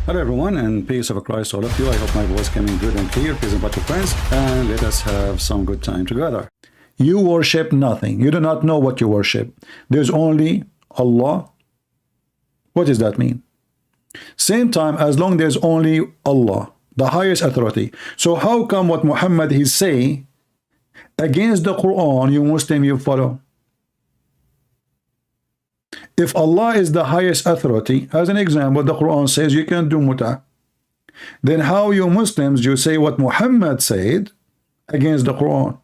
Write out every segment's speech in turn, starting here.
Hello everyone, and peace of Christ all of you. I hope my voice coming good and clear. Please invite your friends and let us have some good time together. You worship nothing. You do not know what you worship. There's only Allah. What does that mean? Same time, as long there's only Allah, the highest authority. So how come what Muhammad is saying against the Quran, you Muslim, you follow? If Allah is the highest authority, as an example, the Quran says you can do muta. Then how you Muslims, you say what Muhammad said against the Quran?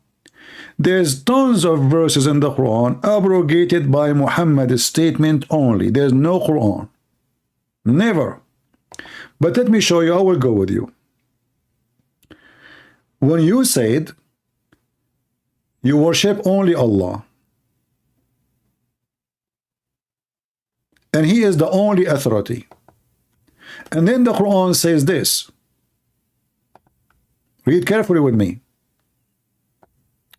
There's tons of verses in the Quran abrogated by Muhammad's statement only. There's no Quran. Never. But let me show you, I will go with you. When you said you worship only Allah, and He is the only authority, and then the Quran says this, read carefully with me.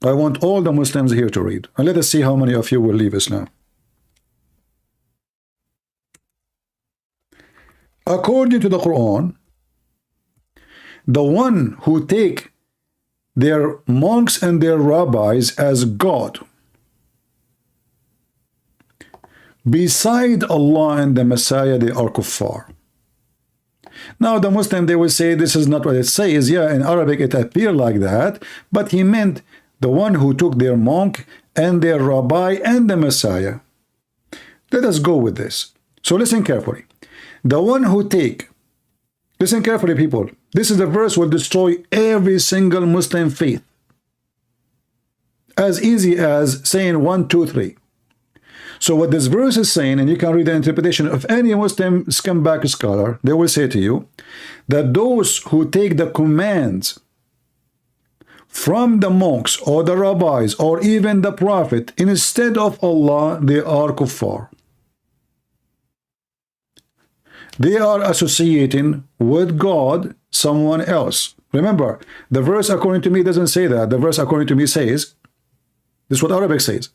I want all the Muslims here to read, and let us see how many of you will leave Islam. According to the Quran, the one who take their monks and their rabbis as God beside Allah and the Messiah, they are kuffar. Now the Muslim, they will say this is not what it says. Yeah, in Arabic it appeared like that, but he meant the one who took their monk and their rabbi and the Messiah. Let us go with this. So listen carefully. The one who take, listen carefully people, this is a verse will destroy every single Muslim faith. As easy as saying 1, 2, 3. So what this verse is saying, and you can read the interpretation of any Muslim scumbag scholar, they will say to you that those who take the commands from the monks or the rabbis or even the prophet instead of Allah, they are kuffar. They are associating with God someone else. Remember, the verse according to me doesn't say that. The verse according to me says, this is what Arabic says.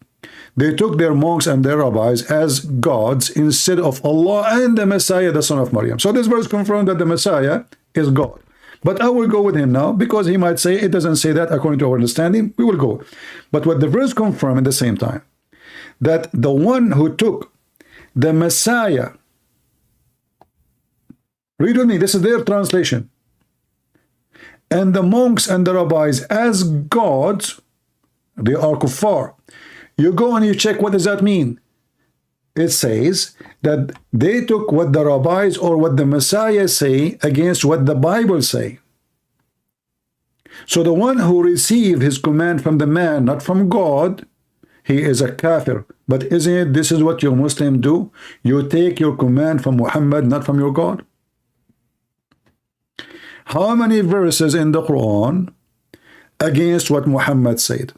They took their monks and their rabbis as gods instead of Allah and the Messiah, the son of Maryam. So this verse confirms that the Messiah is God. But I will go with him now because he might say it doesn't say that according to our understanding. We will go. But what the verse confirms at the same time, that the one who took the Messiah, read with me, this is their translation, and the monks and the rabbis as gods, they are kuffar. You go and you check what does that mean. It says that they took what the rabbis or what the Messiah say against what the Bible say. So the one who received his command from the man, not from God, he is a kafir. But isn't it this is what your Muslim do? You take your command from Muhammad, not from your God. How many verses in the Quran against what Muhammad said?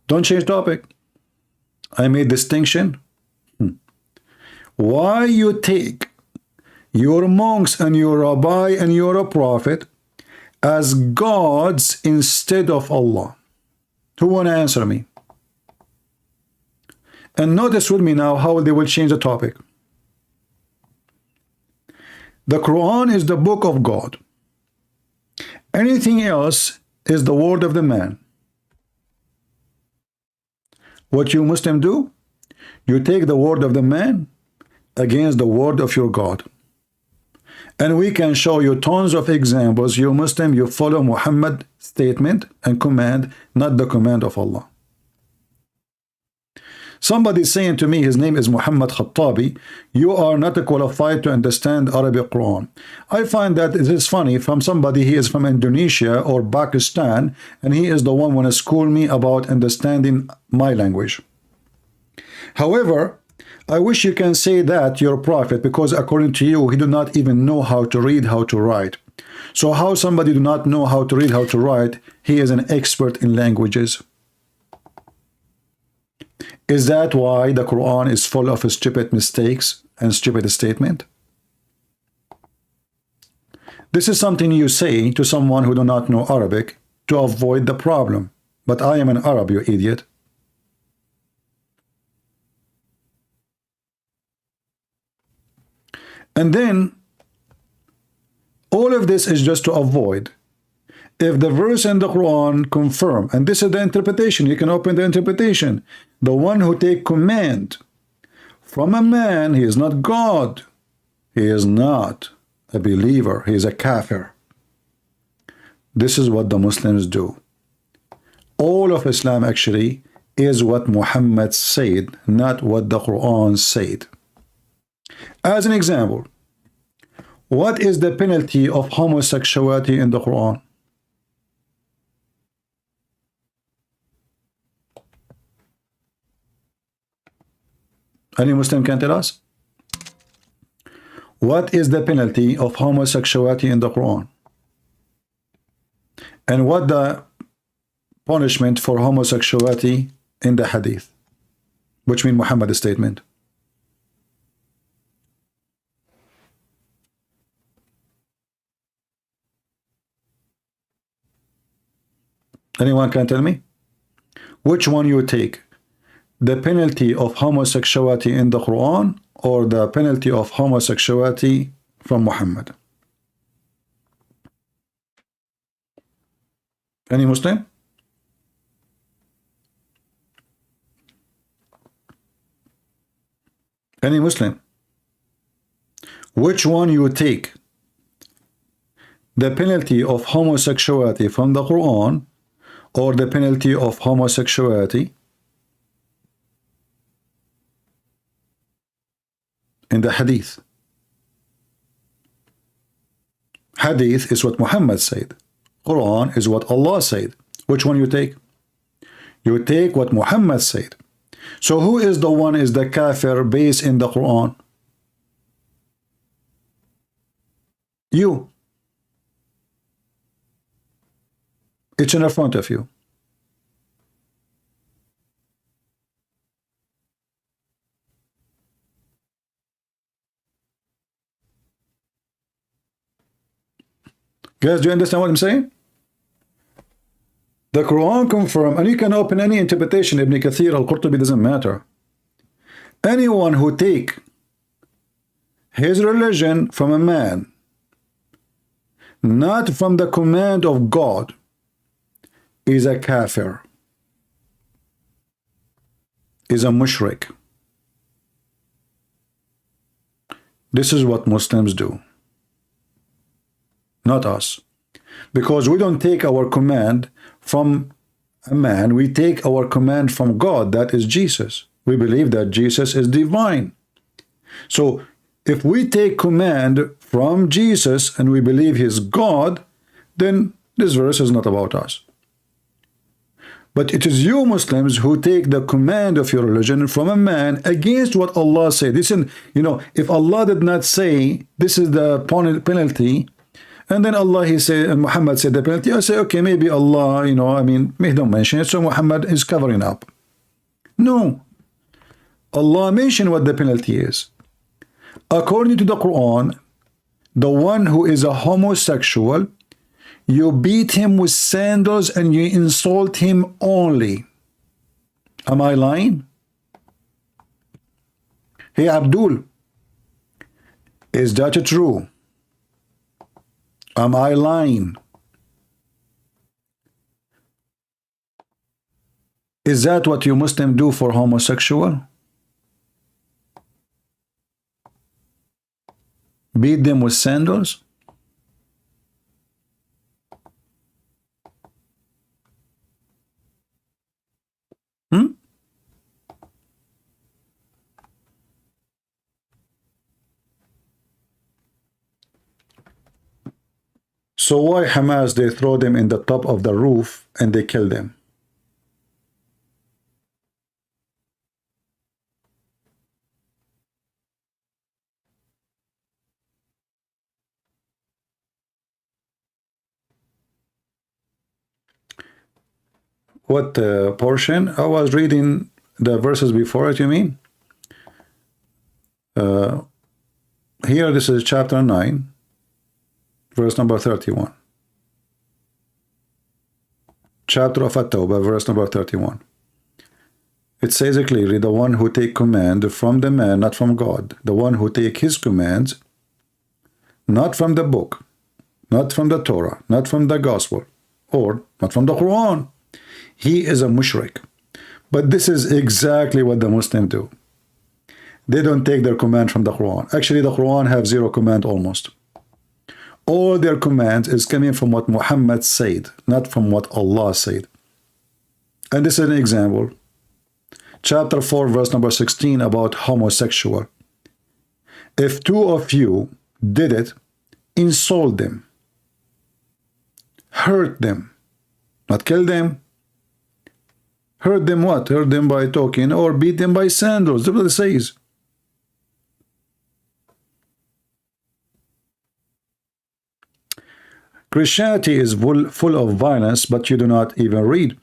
Don't change topic. I made distinction. Why you take your monks and your rabbi and your prophet as gods instead of Allah? Who want to answer me? And notice with me now how they will change the topic. The Quran is the book of God. Anything else is the word of the man. What you Muslim do? You take the word of the man against the word of your God. And we can show you tons of examples. You Muslim, you follow Muhammad's statement and command, not the command of Allah. Somebody saying to me, his name is Muhammad Khattabi, you are not qualified to understand Arabic Quran. I find that it is funny from somebody, he is from Indonesia or Pakistan, and he is the one who want to school me about understanding my language. However, I wish you can say that your prophet, because according to you, he do not even know how to read, how to write. So how somebody do not know how to read, how to write, he is an expert in languages. Is that why the Quran is full of stupid mistakes and stupid statement? This is something you say to someone who do not know Arabic to avoid the problem. But I am an Arab, you idiot. And then all of this is just to avoid. If the verse in the Quran confirm, and this is the interpretation, you can open the interpretation. The one who take command from a man, he is not God. He is not a believer. He is a kafir. This is what the Muslims do. All of Islam actually is what Muhammad said, not what the Quran said. As an example, what is the penalty of homosexuality in the Quran? Any Muslim can tell us? What is the penalty of homosexuality in the Quran? And what the punishment for homosexuality in the Hadith? Which mean Muhammad's statement. Anyone can tell me? Which one you take? The penalty of homosexuality in the Quran or the penalty of homosexuality from Muhammad? Any Muslim? Any Muslim? Which one you take? The penalty of homosexuality from the Quran or the penalty of homosexuality in the Hadith? Hadith is what Muhammad said. Quran is what Allah said. Which one you take? You take what Muhammad said. So who is the one is the kafir based in the Quran? You. It's in front of you. Guys, do you understand what I'm saying? The Quran confirms, and you can open any interpretation, Ibn Kathir, Al-Qurtubi, doesn't matter. Anyone who take his religion from a man, not from the command of God, is a kafir, is a mushrik. This is what Muslims do. Not us. Because we don't take our command from a man, we take our command from God, that is Jesus. We believe that Jesus is divine. So if we take command from Jesus and we believe he's God, then this verse is not about us. But it is you Muslims who take the command of your religion from a man against what Allah said. Listen, you know, if Allah did not say this is the penalty, and then Allah, he said, and Muhammad said the penalty, I say, okay, maybe Allah, you know, I mean, he don't mention it, so Muhammad is covering up. No. Allah mentioned what the penalty is. According to the Quran, the one who is a homosexual, you beat him with sandals and you insult him only. Am I lying? Hey, Abdul, is that true? Am I lying? Is that what you Muslims do for homosexual? Beat them with sandals? So why Hamas, they throw them in the top of the roof and they kill them? What portion? I was reading the verses before it, you mean? Here, this is chapter 9. Verse number 31. Chapter of At-Tawbah, verse number 31. It says clearly, the one who take command from the man, not from God, the one who take his commands not from the book, not from the Torah, not from the gospel, or not from the Quran, he is a mushrik. But this is exactly what the Muslims do. They don't take their command from the Quran. Actually, the Quran have zero command almost. All their command is coming from what Muhammad said, not from what Allah said. And this is an example. Chapter 4, verse number 16 about homosexual. If two of you did it, insult them, hurt them, not kill them. Hurt them what? Hurt them by talking, or beat them by sandals. That's what it says. Christianity is full of violence, but you do not even read.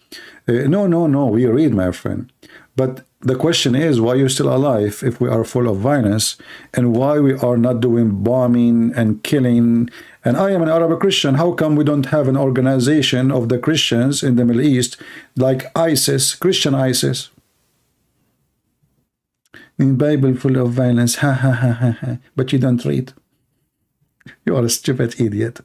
No, we read, my friend. But the question is, why you're still alive if we are full of violence, and why we are not doing bombing and killing? And I am an Arab Christian. How come we don't have an organization of the Christians in the Middle East like ISIS, Christian ISIS? In Bible full of violence, ha ha ha ha ha. But you don't read. You are a stupid idiot.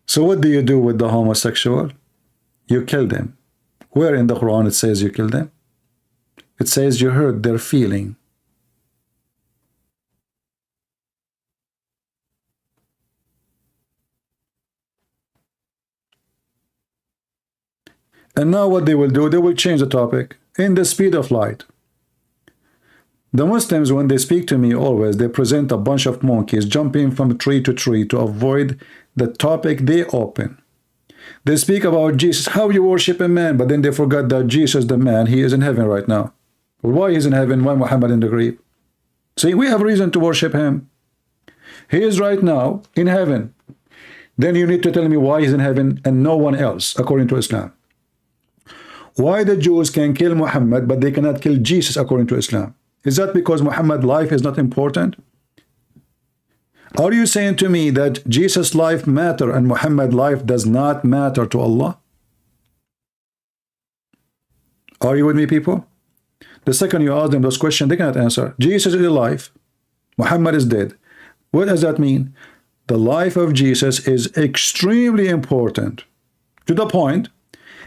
So what do you do with the homosexual? You kill them. Where in the Quran it says you kill them? It says you hurt their feeling. And now what they will do, they will change the topic in the speed of light. The Muslims, when they speak to me always, they present a bunch of monkeys jumping from tree to tree to avoid the topic they open. They speak about Jesus, how you worship a man, but then they forgot that Jesus, the man, he is in heaven right now. Well, why is in heaven? Why Muhammad in the grave? See, we have reason to worship him. He is right now in heaven. Then you need to tell me why he's in heaven and no one else, according to Islam. Why the Jews can kill Muhammad, but they cannot kill Jesus, according to Islam? Is that because Muhammad's life is not important? Are you saying to me that Jesus' life matter and Muhammad's life does not matter to Allah? Are you with me, people? The second you ask them those questions, they cannot answer. Jesus is alive. Muhammad is dead. What does that mean? The life of Jesus is extremely important, to the point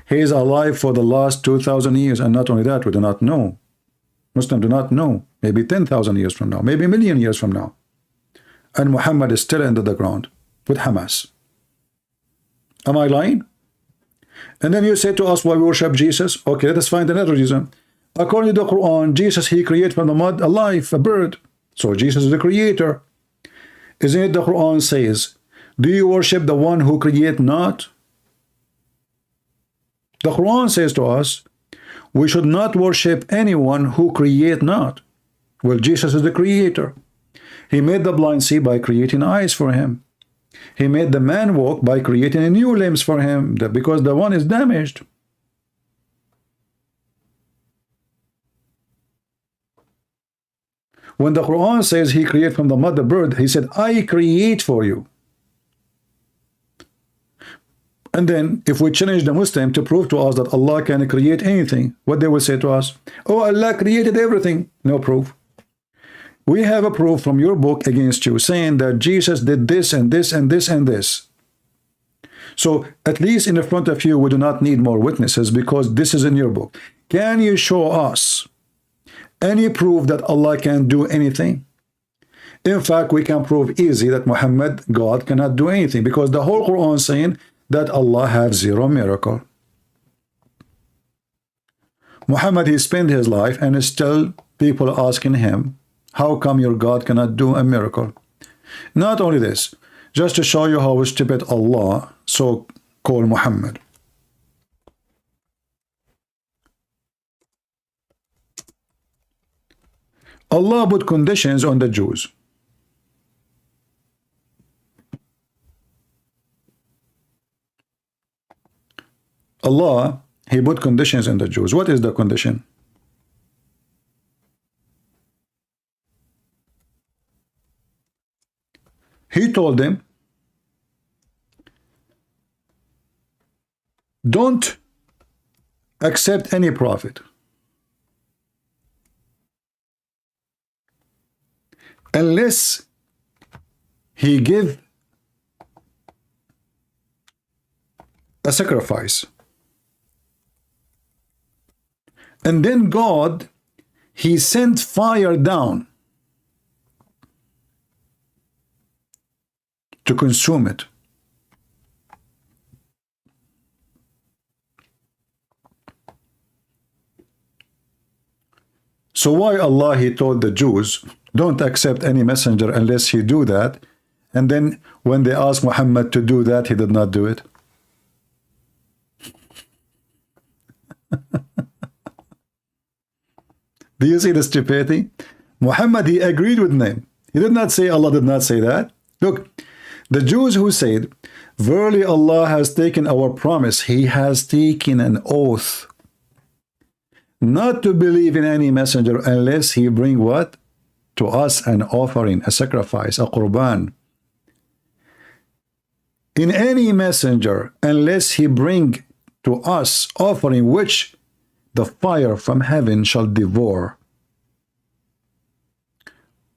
he is alive for the last 2,000 years. And not only that, we do not know. Muslims do not know. Maybe 10,000 years from now, maybe a million years from now. And Muhammad is still under the ground with Hamas. Am I lying? And then you say to us, why we worship Jesus? Okay, let us find another reason. According to the Quran, Jesus, he created from the mud a life, a bird. So Jesus is the creator. Isn't it the Quran says, do you worship the one who create not? The Quran says to us, we should not worship anyone who create not. Well, Jesus is the creator. He made the blind see by creating eyes for him. He made the man walk by creating a new limbs for him, because the one is damaged. When the Quran says he created from the mother bird, he said, I create for you. And then if we challenge the Muslim to prove to us that Allah can create anything, what they will say to us? Oh, Allah created everything. No proof. We have a proof from your book against you saying that Jesus did this and this and this and this. So at least in the front of you, we do not need more witnesses because this is in your book. Can you show us any proof that Allah can do anything? In fact, we can prove easy that Muhammad, God, cannot do anything, because the whole Quran is saying that Allah has zero miracle. Muhammad, he spent his life and still people asking him, how come your God cannot do a miracle? Not only this, just to show you how stupid Allah so called Muhammad. Allah put conditions on the Jews. Allah, he put conditions on the Jews. What is the condition? He told them, don't accept any prophet. unless he give a sacrifice. And then God, he sent fire down to consume it. So why Allah, he told the Jews, don't accept any messenger unless he do that, and then when they asked Muhammad to do that, he did not do it? Do you see the stupidity? Muhammad, he agreed with them. He did not say, Allah did not say that. Look, the Jews who said, verily Allah has taken our promise, he has taken an oath not to believe in any messenger unless he bring what? To us an offering, a sacrifice, a qurban. In any messenger unless he bring to us offering which the fire from heaven shall devour.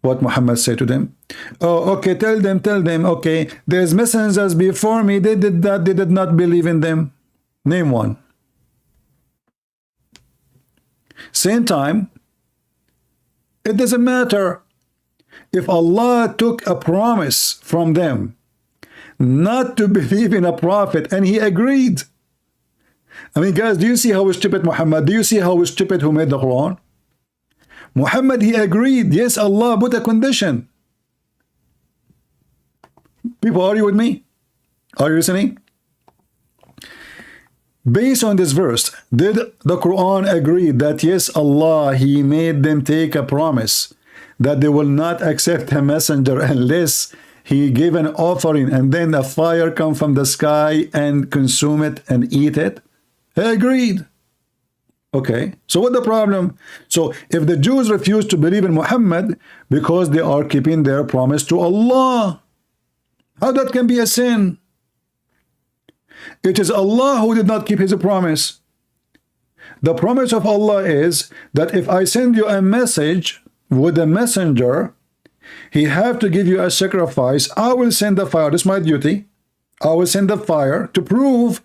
What Muhammad said to them? Oh, okay, tell them, okay, there's messengers before me, they did that, they did not believe in them. Name one. Same time, it doesn't matter if Allah took a promise from them not to believe in a prophet and he agreed. I mean, guys, do you see how stupid Muhammad? Do you see how stupid who made the Quran? Muhammad, he agreed. Yes, Allah put a condition. People, are you with me? Are you listening? Based on this verse, did the Quran agree that yes, Allah, he made them take a promise that they will not accept a messenger unless he gave an offering and then a fire come from the sky and consume it and eat it? He agreed. Okay, so what the problem? So if the Jews refuse to believe in Muhammad because they are keeping their promise to Allah, how that can be a sin? It is Allah who did not keep his promise. The promise of Allah is that if I send you a message with a messenger, he have to give you a sacrifice. I will send the fire. This is my duty. I will send the fire to prove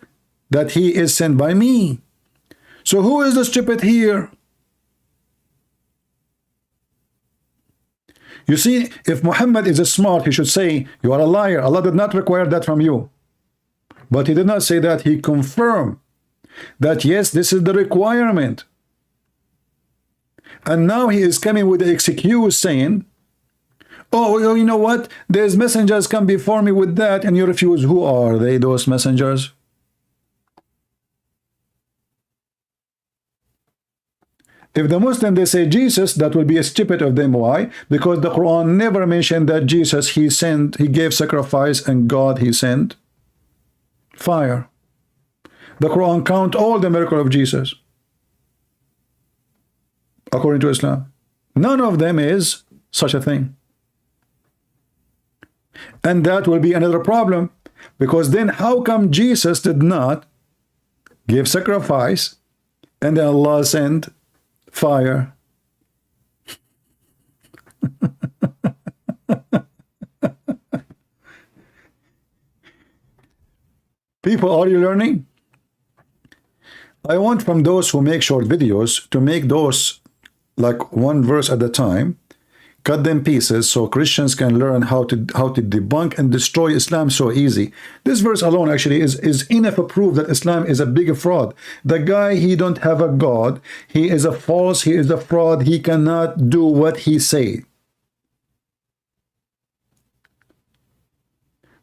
that he is sent by me. So who is the stupid here? You see, if Muhammad is a smart, he should say, you are a liar. Allah did not require that from you. But he did not say that. He confirmed that, yes, this is the requirement. And now he is coming with the excuse saying, oh, well, you know what? There's messengers come before me with that, and you refuse. Who are they, those messengers? If the Muslim, they say Jesus, that will be stupid of them. Why? Because the Quran never mentioned that Jesus, he sent, he gave sacrifice, and God, he sent fire. The Quran count all the miracles of Jesus according to Islam. None of them is such a thing. And that will be another problem, because then how come Jesus did not give sacrifice and then Allah sent fire? People, are you learning? I want from those who make short videos to make those like one verse at a time, cut them pieces so Christians can learn how to debunk and destroy Islam so easy. This verse alone actually is enough to prove that Islam is a big fraud. The guy, he don't have a God. He is a false, he is a fraud. He cannot do what he say.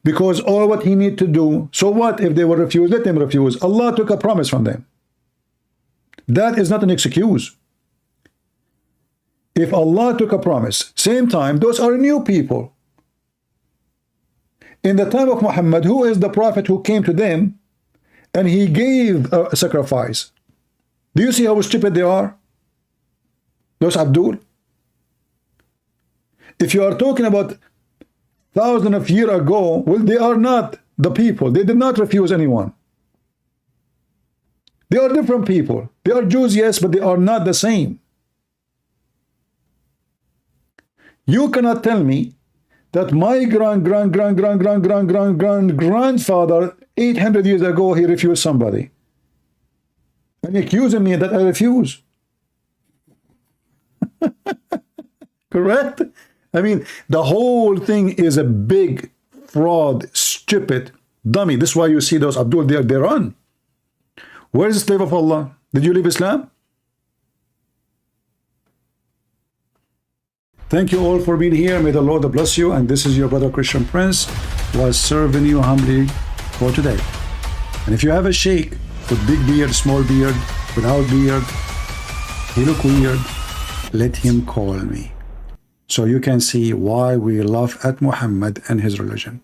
Because all what he need to do, so what if they will refuse? Let them refuse. Allah took a promise from them. That is not an excuse. If Allah took a promise, same time, those are new people. In the time of Muhammad, who is the prophet who came to them and he gave a sacrifice? Do you see how stupid they are? Those Abdul. If you are talking about thousands of years ago, well, they are not the people. They did not refuse anyone. They are different people. They are Jews, yes, but they are not the same. You cannot tell me that my grandfather 800 years ago he refused somebody, and accusing me that I refuse. Correct? I mean, the whole thing is a big fraud, stupid dummy. This is why you see those Abdul, they run. Where is the slave of Allah? Did you leave Islam? Thank you all for being here. May the Lord bless you. And this is your brother Christian Prince, was serving you humbly for today. And if you have a sheikh with big beard, small beard, without beard, he look weird, let him call me, so you can see why we laugh at Muhammad and his religion.